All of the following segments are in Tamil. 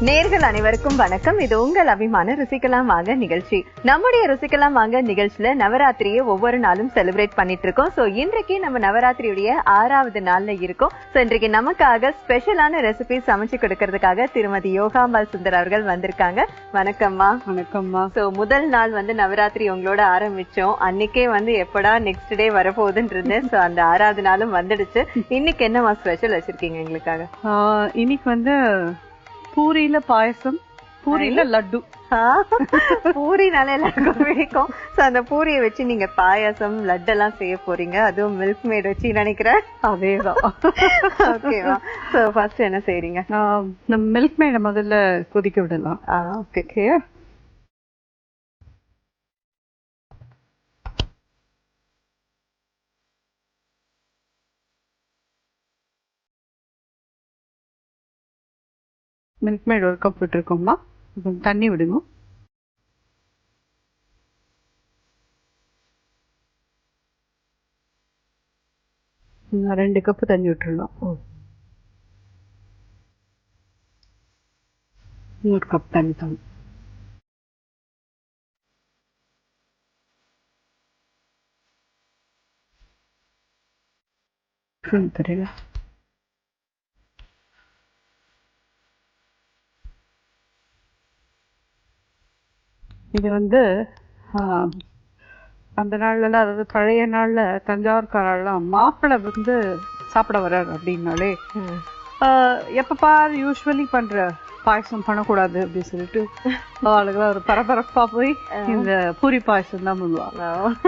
நேர்கள் அனைவருக்கும் வணக்கம். இது உங்கள் அபிமான ருசிக்கலாம் வாங்க நிகழ்ச்சி. நம்முடைய ருசிக்கலாம் வாங்க நிகழ்ச்சியில நவராத்திரியை ஒவ்வொரு நாளும் செலிப்ரேட் பண்ணிட்டு இருக்கோம். சோ இன்றைக்கு நம்ம நவராத்திரியுடைய 6வது நாள்ல இருக்கோம். சோ இன்றைக்கு நமக்காக ஸ்பெஷலான ரெசிபி சமைச்சு கொடுக்கறதுக்காக திருமதி யோகாம்பாள் சுந்தர் அவர்கள் வந்திருக்காங்க. வணக்கம்மா. வணக்கம்மா. சோ முதல் நாள் நவராத்திரி உங்களோட ஆரம்பிச்சோம். அன்னைக்கே நெக்ஸ்ட் டே வரப்போகுதுன்றது. சோ அந்த 6வது நாளும் வந்துடுச்சு. இன்னைக்கு என்னமா ஸ்பெஷல் வச்சிருக்கீங்க எங்களுக்காக? இன்னைக்கு பூரியில பாயசம், பூரியில லட்டு. பூரினால எல்லாருக்கும் பிடிக்கும். சோ அந்த பூரியை வச்சு நீங்க பாயாசம் லட்டு எல்லாம் செய்ய போறீங்க. அதுவும் மில்க் மேட் வச்சு நினைக்கிறேன். அதேதான். ஓகேவா? சோ ஃபர்ஸ்ட் என்ன செய்றீங்க? நம்ம மில்க் மேட முதல்ல கொதிக்க விடலாம். ஓகே. மில்க் மேட் ஒரு கப் விட்டுருக்கோம்மா. தண்ணி விடுங்க. ரெண்டு கப்பு தண்ணி விட்டுருலாம். ஒரு கப் தண்ணி தான். தெரியல. இது அந்த நாள்ல, அதாவது பழைய நாள்ல தஞ்சாவூர்காரெல்லாம் மாப்பிள்ளை சாப்பிட வர்றாரு அப்படின்னாலே எப்ப பாரு யூஸ்வலி பண்ற பாயசம் பண்ணக்கூடாது அப்படின்னு சொல்லிட்டு அவளுக்குலாம் ஒரு பரபரப்பா போய் இந்த பூரி பாயசம் தான் பண்ணுவாங்க.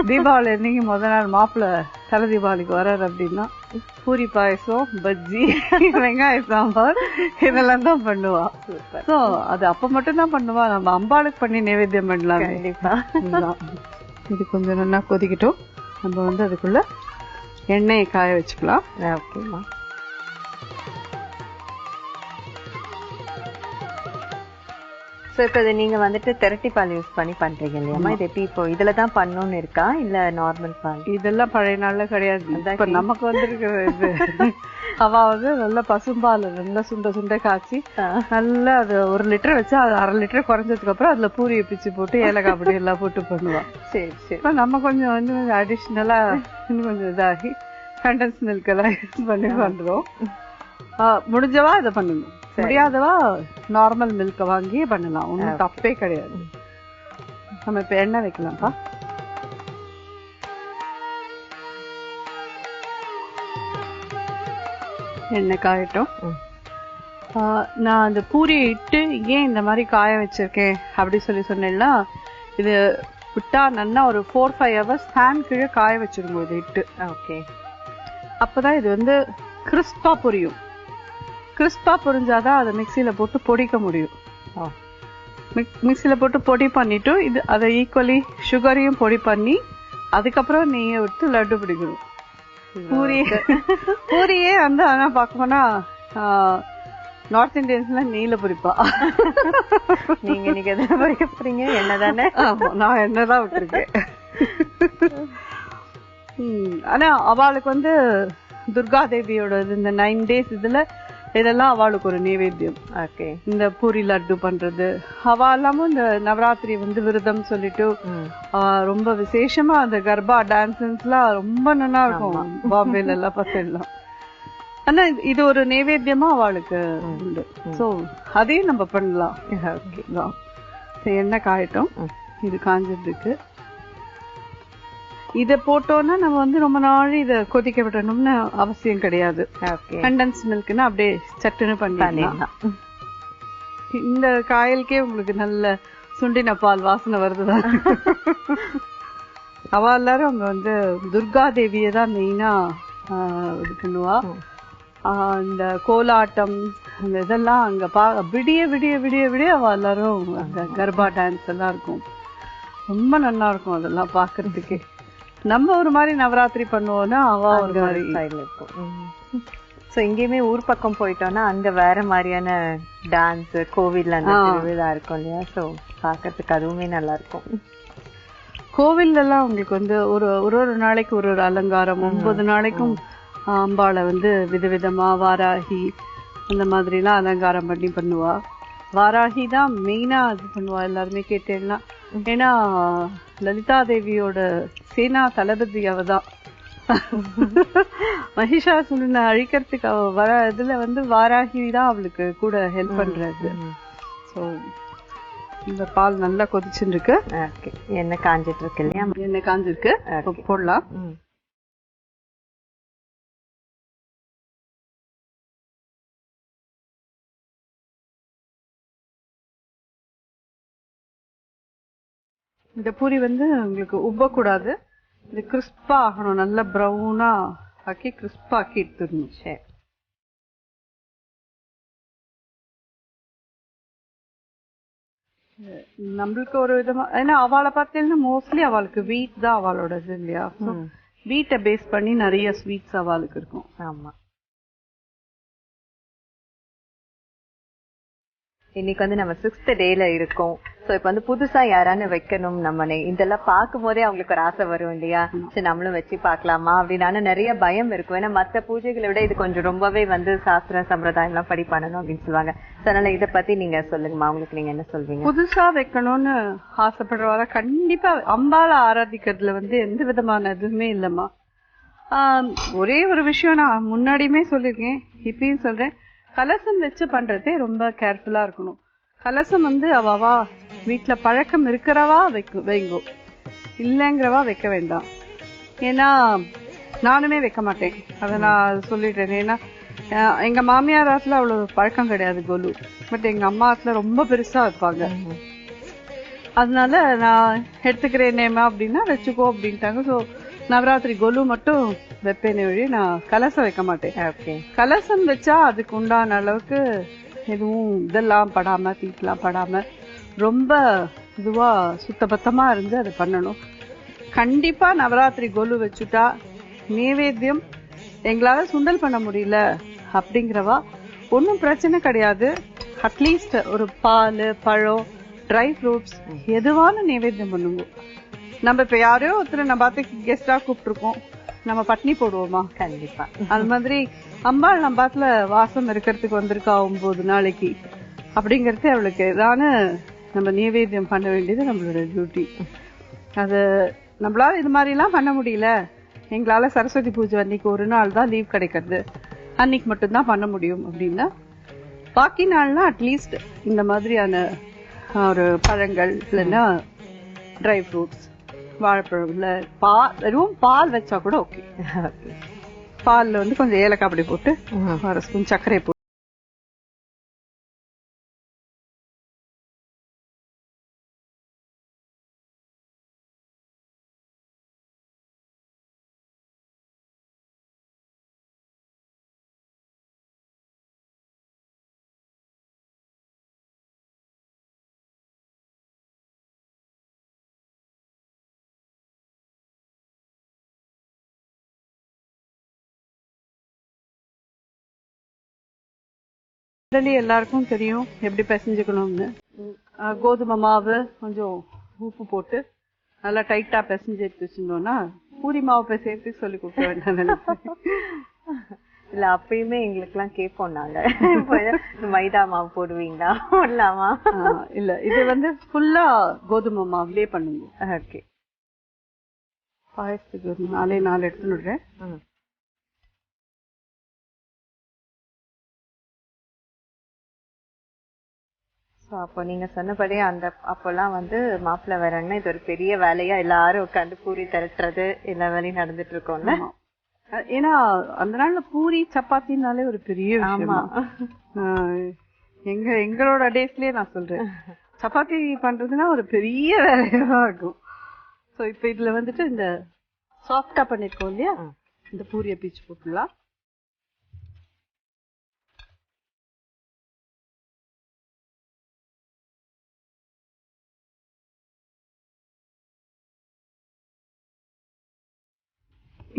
தீபாவளி அன்னைக்கு முதல் நாள் மாப்பிள்ளை தலை தீபாவளிக்கு வர்றாரு அப்படின்னா பூரி பாயசம், பஜ்ஜி, வெங்காய சாம்பார் இதெல்லாம் தான் பண்ணுவா. சோ அது அப்ப மட்டும் தான் பண்ணுவா. நம்ம அம்பாளுக்கு பண்ணி நைவேத்தியம் பண்ணலாம். கண்டிப்பா. இது கொஞ்சம் நல்லா கொதிக்கட்டும். நம்ம அதுக்குள்ள எண்ணெயை காய வச்சுக்கலாம். ஓகேமா. சோ இப்ப நீங்க திரட்டி பால் யூஸ் பண்ணி பண்றீங்க இல்லையாமா? இது எப்படி இப்போ இதுலதான் பண்ணணும்னு இருக்கா இல்ல நார்மல் பால்? இதெல்லாம் பழைய நாள்ல கிடையாது. இப்ப நமக்கு வந்திருக்கிற இது அவ நல்ல பசும்பால் நல்லா சுண்ட சுண்ட காய்ச்சி நல்லா அது 1 லிட்டர் வச்சு அது 1/2 லிட்டர் குறைஞ்சதுக்கு அப்புறம் அதுல பூரியை பிச்சு போட்டு ஏலக்காய் அப்படி எல்லாம் போட்டு பண்ணுவா. சரி சரி. இப்ப நம்ம கொஞ்சம் அடிஷ்னலா இன்னும் கொஞ்சம் இதாகி கண்டன்ஸ் மில்க் எல்லாம் யூஸ் பண்ணி பண்றோம். முடிஞ்சவா இதை பண்ணணும், முடியாதவா நார்மல் மில்க வாங்கி பண்ணலாம். ஒன்றும் தப்பே கிடையாது. நம்ம இப்ப எண்ணெய் வைக்கலாம்ப்பா. எண்ணெய் காயட்டும். நான் அந்த பூரியை இட்டு ஏன் இந்த மாதிரி காய வச்சிருக்கேன் அப்படி சொன்னேன்னா, இது விட்டா நல்லா ஒரு 4-5 ஹவர்ஸ் ஃபேன் கீழே காய வச்சிருங்க இது இட்டு. ஓகே. அப்பதான் இது கிறிஸ்பா பொரியும். கிறிஸ்பா பொரிஞ்சாதான் அதை மிக்சியில போட்டு பொடிக்க முடியும். மிக்சியில போட்டு பொடி பண்ணிட்டு அதை ஈக்குவலி சுகரையும் பொடி பண்ணி அதுக்கப்புறம் நெய்யை விட்டு லட்டு பிடிக்கணும். பூரியே ஆனா பார்க்கணும்னா நார்த் இந்தியன்ஸ்ல நெய்ல பொரிப்பா. நீங்க இன்னைக்கு எதை பொரிக்க போறீங்க? என்னதானே? நான் என்னதான் விட்டுருக்கேன். ஆனா அவளுக்கு துர்கா தேவியோட இந்த 9 days இதெல்லாம் அவளுக்கு ஒரு நைவேத்தியம். ஓகே. இந்த பூரி லட்டு பண்றது அவ எல்லாமும் இந்த நவராத்திரி விரதம் சொல்லிட்டு ரொம்ப விசேஷமா அந்த கர்பா டான்ஸ் எல்லாம் ரொம்ப நல்லா இருக்கும் பாம்பேல எல்லாம் பசங்கலாம். ஆனா இது ஒரு நைவேத்தியமா அவளுக்கு உண்டு. சோ அதையும் நம்ம பண்ணலாம். எண்ணெய் காயட்டும். இது காஞ்சிருக்கு. இத போட்டோம்னா நம்ம ரொம்ப நாள் இத கொதிக்க விடணும்னு அவசியம் கிடையாது. கண்டன்ஸ் மில்க்னா அப்படியே சட்டுன்னு பண்ணிடலாம். இந்த காயலுக்கே உங்களுக்கு நல்ல சுண்டின பால் வாசனை வருதுதான். அவ எல்லாரும் அங்க துர்கா தேவியை தான் மெயினா இது பண்ணுவா. இந்த கோலாட்டம் அந்த இதெல்லாம் அங்க விடிய விடிய விடிய விடிய அவ எல்லாரும் அந்த கர்பா டான்ஸ் எல்லாம் இருக்கும். ரொம்ப நல்லா இருக்கும் அதெல்லாம் பாக்குறதுக்கு. நம்ம ஒரு மாதிரி நவராத்திரி பண்ணுவோம்னா அவ ஒரு மாதிரி ஸ்டைல் இருக்கும். சோ இங்கேயுமே ஊர் பக்கம் போயிட்டோம்னா அங்க வேற மாதிரியான டான்ஸ், கோவில்ல அந்த திருவிழா இருக்கும் இல்லையா? சோ பாக்கிறதுக்கு அதுவுமே நல்லா இருக்கும். கோவில்ல எல்லாம் உங்களுக்கு ஒரு நாளைக்கு ஒரு அலங்காரம், 9 நாளைக்கும் அம்பாளை விதவிதமா வாராகி அந்த மாதிரி எல்லாம் அலங்காரம் பண்ணி பண்ணுவா. வாராகி தான் மெயினா இது பண்ணுவா, எல்லாருமே கேட்டேன்னா. ஏன்னா லலிதா தேவியோட சேனா தளபதி அவதான். மகிஷாசுரனை அழிக்கிறதுக்கு அவ வர இதுல வந்து வாராகி தான் அவளுக்கு கூட ஹெல்ப் பண்றது. ஸோ இந்த பால் நல்லா கொதிச்சுட்டு இருக்கு. எண்ணெய் காஞ்சிட்டு இருக்கு இல்லையா? எண்ணெய் காஞ்சிருக்கு, போடலாம். இந்த பூரி வந்து உங்களுக்கு உப்பக்கூடாது, இது கிறிஸ்பா ஆகணும், நல்லா ப்ரௌனா ஆக்கி கிறிஸ்பா ஆக்கி எடுத்துடணும். சரி, நம்மளுக்கு ஒரு விதமா, ஏன்னா அவளை பார்த்தீங்கன்னா மோஸ்ட்லி அவளுக்கு வீட் தான் அவளோட இது இல்லையா? வீட்டை பேஸ் பண்ணி நிறைய ஸ்வீட்ஸ் அவளுக்கு இருக்கும். ஆமா, இன்னைக்கு வந்து நம்ம 6th டேல இருக்கோம். சோ இப்ப வந்து புதுசா யாரானு வைக்கணும், நம்ம இதெல்லாம் பார்க்கும் போதே அவங்களுக்கு ஒரு ஆசை வரும் இல்லையா? சரி நம்மளும் வச்சு பாக்கலாமா அப்படின்னு. நிறைய பயம் இருக்கும், ஏன்னா மத்த பூஜைகளை விட இது கொஞ்சம் ரொம்பவே வந்து சாஸ்திர சம்பிரதாயம் எல்லாம் படி பண்ணணும் அப்படின்னு சொல்லுவாங்க. அதனால இத பத்தி நீங்க சொல்லுங்கம்மா, உங்களுக்கு நீங்க என்ன சொல்வீங்க? புதுசா வைக்கணும்னு ஆசைப்படுறவங்க கண்டிப்பா அம்பாளை ஆராதிக்கிறதுல வந்து எந்த விதமான இதுவுமே இல்லம்மா. ஒரே ஒரு விஷயம் நான் முன்னாடியுமே சொல்லியிருக்கேன், இப்பயும் சொல்றேன், கலசம் வச்சு பண்றதே ரொம்ப கேர்ஃபுல்லா இருக்கணும். கலசம் வந்து அவவா வீட்டுல பழக்கம் இருக்கிறவா வைங்கோ, இல்லைங்கிறவா வைக்க வேண்டாம். ஏன்னா நானுமே வைக்க மாட்டேன், அதை நான் சொல்லிட்டேன். ஏன்னா எங்க மாமியார் ஆத்துல அவ்வளவு பழக்கம் கிடையாது கொலு, பட் எங்க அம்மா ஆத்துல ரொம்ப பெருசா வைப்பாங்க. அதனால நான் எடுத்துக்கிறேனேமா அப்படின்னா வச்சுக்கோ அப்படின்ட்டாங்க. ஸோ நவராத்திரி கொலு மட்டும் வைப்பேனே வழி, நான் கலசம் வைக்க மாட்டேன். கலசம் வச்சா அதுக்கு உண்டான அளவுக்கு எதுவும் இதெல்லாம் படாம, தீட்டெல்லாம் படாம ரொம்ப இதுவா சுத்தபத்தமா இருந்து அதை பண்ணணும். கண்டிப்பா நவராத்திரி கொலு வச்சுட்டா நைவேத்தியம் எங்களால சுண்டல் பண்ண முடியல அப்படிங்கிறவா ஒன்றும் பிரச்சனை கிடையாது. அட்லீஸ்ட் ஒரு பால், பழம், ட்ரை ஃப்ரூட்ஸ் எதுவான நைவேத்தியம் பண்ணுங்க. நம்ம இப்ப யாரையோ ஒருத்தர் நம்ம பார்த்து கெஸ்டா கூப்பிட்டுருக்கோம், நம்ம பட்னி போடுவோமா? கண்டிப்பா. அது மாதிரி அம்பாள் நம்ம பாத்துல வாசம் இருக்கிறதுக்கு வந்திருக்கா 9 நாளைக்கு அப்படிங்கறது அவளுக்கு ஏதான நம்ம நைவேத்தியம் பண்ண வேண்டியது நம்மளோட டியூட்டி. அது நம்மளால இது மாதிரி எல்லாம் பண்ண முடியல, எங்களால சரஸ்வதி பூஜை அன்னைக்கு ஒரு நாள் தான் லீவ் கிடைக்கிறது, அன்னைக்கு மட்டும்தான் பண்ண முடியும் அப்படின்னா, பாக்கி நாள்னா அட்லீஸ்ட் இந்த மாதிரியான ஒரு பழங்கள் இல்லைன்னா ட்ரை ஃப்ரூட்ஸ், வாழைப்பழம்ல வெறும் பால் வச்சா கூட ஓகே. பால்ல வந்து கொஞ்சம் ஏலக்காய் அப்படி போட்டு ஒரு ஸ்பூன் சர்க்கரை போட்டு எல்லாருக்கும் தெரியும் எப்படி பிசைஞ்சுக்கணும்னு. கோதுமை மாவு கொஞ்சம் உப்பு போட்டு நல்லா டைட்டா பிசைஞ்சு எடுத்து வச்சிருந்தோம்னா பூரி மாவு பிசையறதுக்கு சொல்லி கொடுக்க வேண்டாம். இல்ல அப்பயுமே எங்களுக்கு எல்லாம் கேட்போம், நாங்க மைதா மாவு போடுவீங்களா போடலாமா? இல்ல, இது வந்து ஃபுல்லா கோதுமை மாவுலயே பண்ணுங்க. ஓகே, பாயசத்துக்கு 4 எடுத்துடுறேன். அப்போ நீங்க சொன்னபடி அந்த அப்பெல்லாம் வந்து மாப்பிள்ளை வராங்கன்னா இது ஒரு பெரிய வேலையா எல்லாரும் உட்காந்து பூரி திரட்டுறது எல்லா வேலையும் நடந்துட்டு இருக்கோம்ல. ஏன்னா அந்த நாள்ல பூரி சப்பாத்தினாலே ஒரு பெரிய விஷயம். எங்களோட டேஸ்லயே நான் சொல்றேன், சப்பாத்தி பண்றதுன்னா ஒரு பெரிய வேலையா இருக்கும். ஸோ இப்போ இதுல வந்துட்டு இந்த சாஃப்டா பண்ணிருக்கோம் இல்லையா, இந்த பூரியை பீச்சு போட்டுலாம்.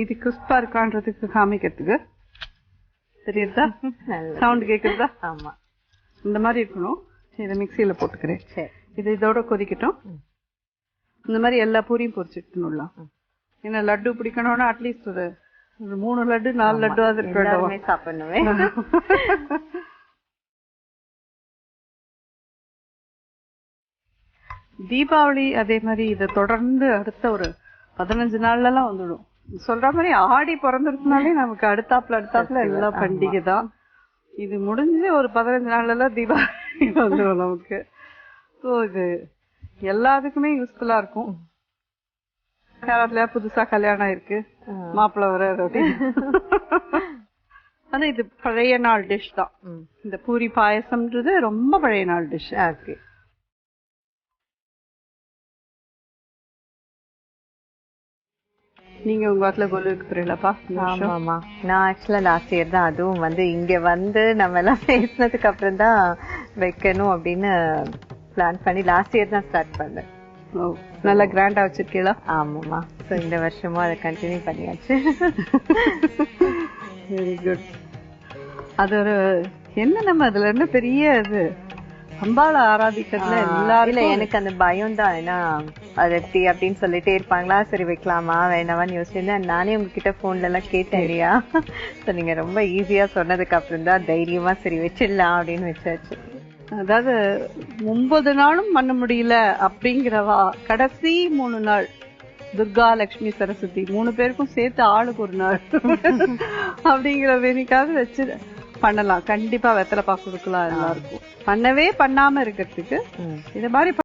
இது கிறிஸ்பா இருக்கான்றதுக்கு காமிக்கிறதுக்கு தெரியுதா, சவுண்ட் கேக்குறதா? ஆமா, இந்த மாதிரி இருக்கணும். இதை மிக்சியில போட்டுக்கிறேன். இது இதோட கொதிக்கட்டும். இந்த மாதிரி எல்லா பூரியும் பொரிச்சுக்கணும்லாம். ஏன்னா லட்டு பிடிக்கணும்னா அட்லீஸ்ட் ஒரு 3 லட்டு 4 லட்டு அது சாப்பிடணுமே. தீபாவளி அதே மாதிரி இதை தொடர்ந்து அடுத்த ஒரு 15 நாள்லாம் வந்துடும். சொல்ற மாதிரி ஆடி பிறந்திருக்குனாலே நமக்கு அடுத்தாப்புல எல்லா பண்டிகை தான். இது முடிஞ்சு ஒரு 15 நாள்லாம் தீபாவளி வந்துடும் நமக்கு. ஸோ இது எல்லாத்துக்குமே யூஸ்ஃபுல்லா இருக்கும். யாராத்துல புதுசா கல்யாணம் இருக்கு, மாப்பிள்ளை வர அப்படின்னு. ஆனா இது பழைய நாள் டிஷ் தான். இந்த பூரி பாயசம்ன்றது ரொம்ப பழைய நாள் டிஷ். ஓகே. நீங்க உங்க வாட்டில கொலுக்கு போறீங்களா? ஆமாமா, நான் ஆக்சுவலா லாஸ்ட் இயர் தான், அதுவும் வந்து இங்க வந்து நம்ம எல்லாம் பேசினதுக்கு அப்புறம் தான் வைக்கணும் அப்படின்னு பிளான் பண்ணி லாஸ்ட் இயர் தான் ஸ்டார்ட் பண்ணேன். நல்லா கிராண்டா வச்சிருக்கீங்களா? ஆமாமா, ஸோ இந்த வருஷமும் அதை கண்டினியூ பண்ணியாச்சு. Very good. அது ஒரு என்ன, நம்ம அதுல என்ன பெரிய இது அம்பாளை ஆராதிக்கிறதுல எல்லாரும். இல்ல, எனக்கு அந்த பயம் தான். ஏன்னா அது எப்படி அப்படின்னு சொல்லிட்டே இருப்பாங்களா, சரி வைக்கலாமா வேணாமான்னு யோசிச்சிருந்தேன். நானே உங்ககிட்ட போன்ல எல்லாம் கேட்டேன் இல்லையா, நீங்க ரொம்ப ஈஸியா சொன்னதுக்கு அப்புறம் தான் தைரியமா சரி வச்சிடலாம் அப்படின்னு வச்சாச்சு. அதாவது 9 நாளும் பண்ண முடியல அப்படிங்கிறவா கடைசி 3 நாள் துர்கா, லட்சுமி, சரஸ்வதி 3 பேருக்கும் சேர்த்து ஆளுக்கு ஒரு நாள் அப்படிங்கிற வேணிக்காக வச்சு பண்ணலாம். கண்டிப்பா வெத்தலை பாக்கு கொடுக்கலாம் எல்லாருக்கும். பண்ணவே பண்ணாம இருக்கிறதுக்கு இது மாதிரி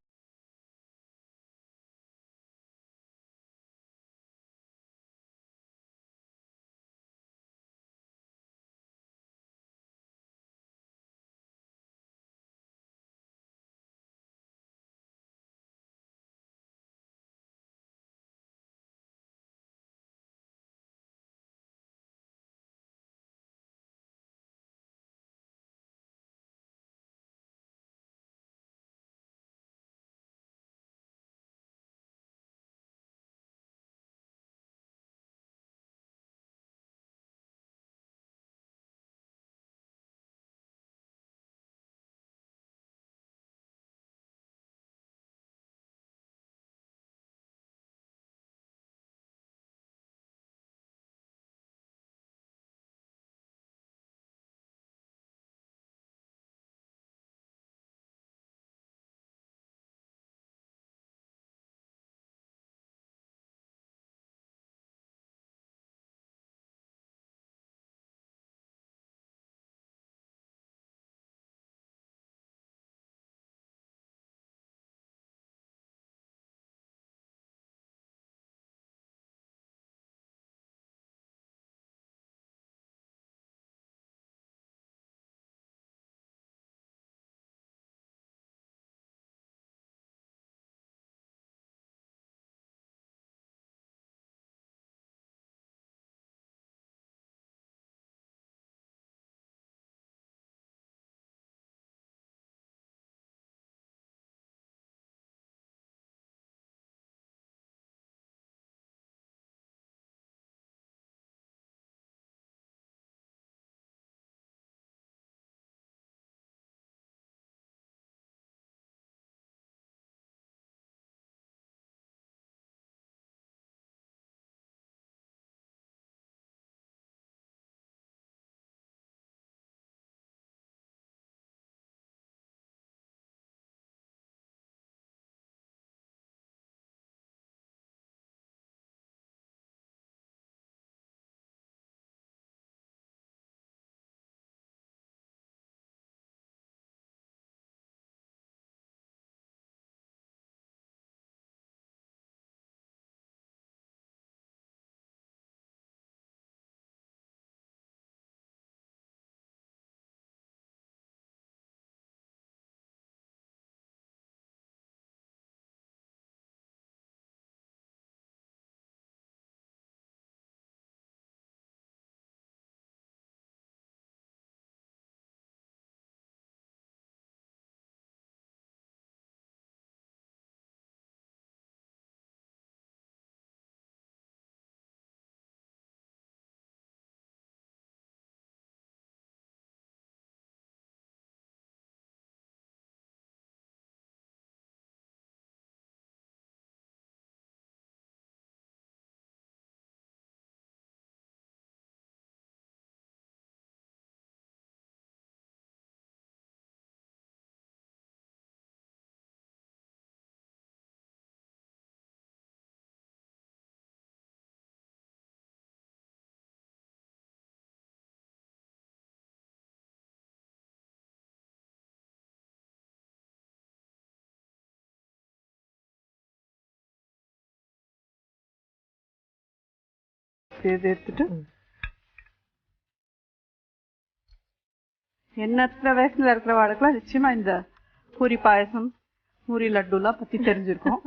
எடுத்துட்டு எண்ணற்ற வயசுல இருக்கிற வாழ்க்கை நிச்சயமா இந்த பூரி பாயசம் பூரி லட்டுலாம் பத்தி தெரிஞ்சிருக்கும்.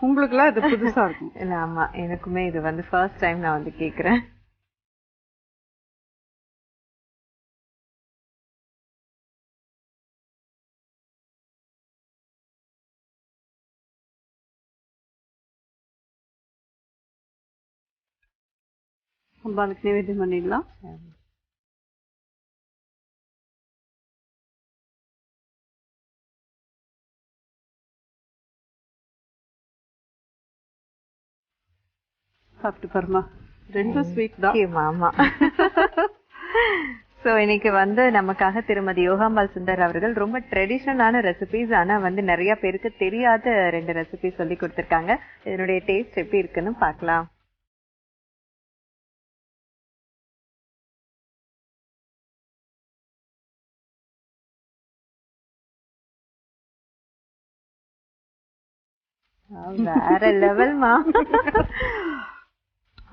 உங்களுக்கு எல்லாம் இது புதுசா இருக்கும். இல்ல ஆமா, எனக்குமே இது வந்து ஃபர்ஸ்ட் டைம் நான் வந்து கேக்குறேன். அம்பாளுக்கு நிவேதம் பண்ணிடலாம். சாப்பிட்டு பாருமா, ரெண்டும் ஸ்வீட் தான். ஆமா. சோ இன்னைக்கு வந்து நமக்காக திருமதி யோகாம்பாள் சுந்தர் அவர்கள் ரொம்ப ட்ரெடிஷனலான ரெசிபிஸ், ஆனா வந்து நிறைய பேருக்கு தெரியாத 2 ரெசிபி சொல்லி கொடுத்திருக்காங்க. இதனுடைய டேஸ்ட் எப்படி இருக்குன்னு பார்க்கலாம். வேற லெவல்மா,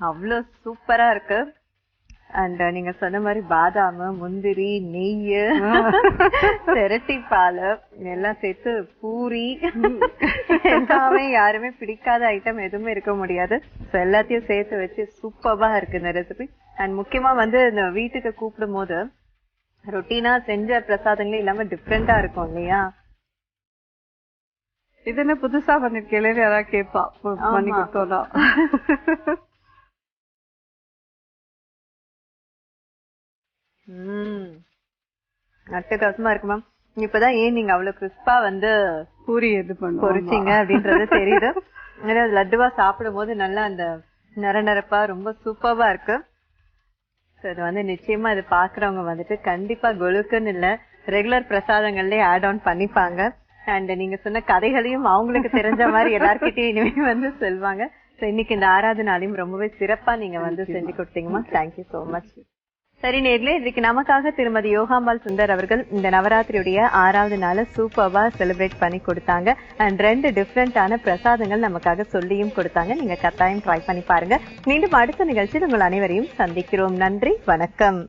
அவ்வளோ சூப்பரா இருக்கு. அண்ட் நீங்க சொன்ன மாதிரி பாதாம், முந்திரி, நெய், திரட்டி பால் எல்லாம் சேர்த்து பூரி எல்லாமே யாருமே பிடிக்காத ஐட்டம் எதுவுமே இருக்க முடியாது. எல்லாத்தையும் சேர்த்து வச்சு சூப்பரா இருக்கு இந்த ரெசிபி. அண்ட் முக்கியமா வந்து இந்த வீட்டுக்கு கூப்பிடும் போது ரொட்டீனா செஞ்ச பிரசாதங்களே இல்லாம டிஃப்ரெண்டா இருக்கும் இல்லையா? இது என்ன புதுசா பண்ணிருக்கேன் யாராவது கேட்பா, பண்ணி கொடுத்தோம்னா. அட்டகாசமா இருக்கு மேம். இப்பதான் ஏன் நீங்க அவ்வளவு கிறிஸ்பா வந்து பூரி எது பொரிச்சீங்க அப்படின்றது தெரியுது. லட்டுவா சாப்பிடும் போது நல்லா அந்த நரநரப்பா ரொம்ப சூப்பரா இருக்கு. இது வந்து நிச்சயமா இது பாக்குறவங்க வந்துட்டு கண்டிப்பா கொலுக்குன்னு இல்ல, ரெகுலர் பிரசாதங்கள்லயே ஆட் ஆன் பண்ணிப்பாங்க. அண்ட் நீங்க சொன்ன கதைகளையும் அவங்களுக்கு தெரிஞ்ச மாதிரி எல்லார்கிட்டயும் இனிமே வந்து சொல்லுவாங்க. இன்னைக்கு இந்த 6வது நாளையும் ரொம்பவே சிறப்பா நீங்க வந்து செஞ்சு கொடுத்தீங்கம்மா. Thank you so much. சரி நேர்களே, இதுக்கு நமக்காக திருமதி யோகாம்பாள் சுந்தர் அவர்கள் இந்த நவராத்திரியுடைய 6வது நாளை சூப்பர்வா செலிப்ரேட் பண்ணி கொடுத்தாங்க. அண்ட் 2 டிஃப்ரெண்டான பிரசாதங்கள் நமக்காக சொல்லியும் கொடுத்தாங்க. நீங்க கட்டாயம் ட்ரை பண்ணி பாருங்க. மீண்டும் அடுத்த நிகழ்ச்சியில் உங்கள் அனைவரையும் சந்திக்கிறோம். நன்றி, வணக்கம்.